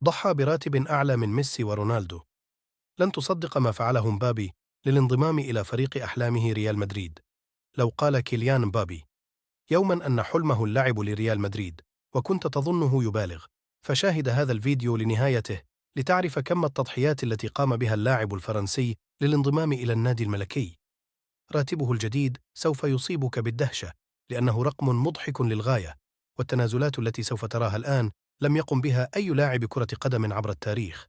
ضحى براتب أعلى من ميسي ورونالدو. لن تصدق ما فعله مبابي للانضمام إلى فريق أحلامه ريال مدريد. لو قال كيليان مبابي يوما أن حلمه اللعب لريال مدريد وكنت تظنه يبالغ، فشاهد هذا الفيديو لنهايته لتعرف كم التضحيات التي قام بها اللاعب الفرنسي للانضمام إلى النادي الملكي. راتبه الجديد سوف يصيبك بالدهشة، لأنه رقم مضحك للغاية، والتنازلات التي سوف تراها الآن لم يقم بها أي لاعب كرة قدم عبر التاريخ.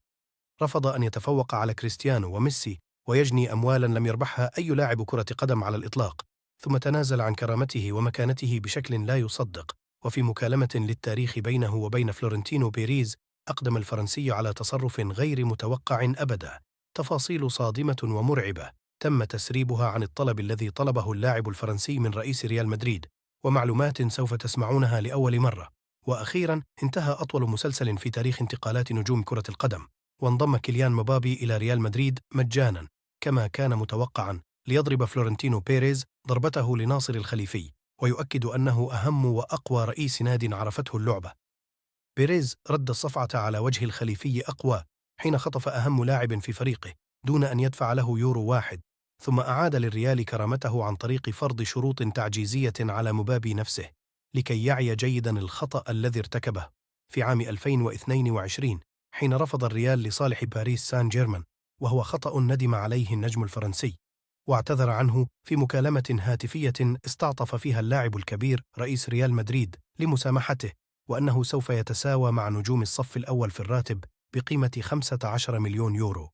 رفض أن يتفوق على كريستيانو وميسي ويجني أموالا لم يربحها أي لاعب كرة قدم على الإطلاق، ثم تنازل عن كرامته ومكانته بشكل لا يصدق. وفي مكالمة للتاريخ بينه وبين فلورنتينو بيريز، أقدم الفرنسي على تصرف غير متوقع أبدا، تفاصيل صادمة ومرعبة تم تسريبها عن الطلب الذي طلبه اللاعب الفرنسي من رئيس ريال مدريد، ومعلومات سوف تسمعونها لأول مرة. وأخيرا انتهى أطول مسلسل في تاريخ انتقالات نجوم كرة القدم، وانضم كيليان مبابي إلى ريال مدريد مجانا كما كان متوقعا، ليضرب فلورنتينو بيريز ضربته لناصر الخليفي، ويؤكد أنه أهم وأقوى رئيس ناد عرفته اللعبة. بيريز رد الصفعة على وجه الخليفي أقوى حين خطف أهم لاعب في فريقه دون أن يدفع له يورو واحد، ثم أعاد للريال كرامته عن طريق فرض شروط تعجيزية على مبابي نفسه لكي يعي جيدا الخطأ الذي ارتكبه في عام 2022 حين رفض الريال لصالح باريس سان جيرمان، وهو خطأ ندم عليه النجم الفرنسي، واعتذر عنه في مكالمة هاتفية استعطف فيها اللاعب الكبير رئيس ريال مدريد لمسامحته، وأنه سوف يتساوى مع نجوم الصف الأول في الراتب بقيمة 15 مليون يورو،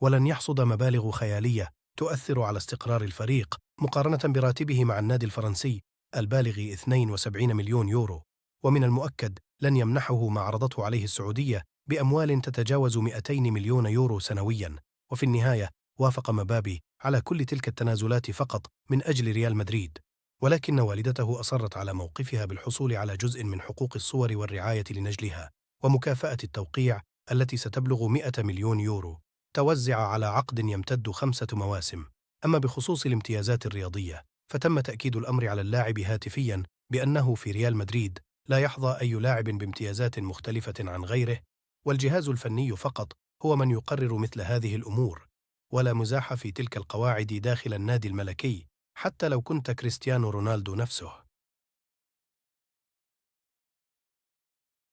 ولن يحصد مبالغ خيالية تؤثر على استقرار الفريق مقارنة براتبه مع النادي الفرنسي البالغ 72 مليون يورو. ومن المؤكد لن يمنحه ما عرضته عليه السعودية بأموال تتجاوز 200 مليون يورو سنويا. وفي النهاية وافق مبابي على كل تلك التنازلات فقط من أجل ريال مدريد، ولكن والدته أصرت على موقفها بالحصول على جزء من حقوق الصور والرعاية لنجلها، ومكافأة التوقيع التي ستبلغ 100 مليون يورو توزع على عقد يمتد 5 مواسم. أما بخصوص الامتيازات الرياضية، فتم تأكيد الأمر على اللاعب هاتفيا بأنه في ريال مدريد لا يحظى أي لاعب بامتيازات مختلفة عن غيره، والجهاز الفني فقط هو من يقرر مثل هذه الأمور، ولا مزاح في تلك القواعد داخل النادي الملكي حتى لو كنت كريستيانو رونالدو نفسه.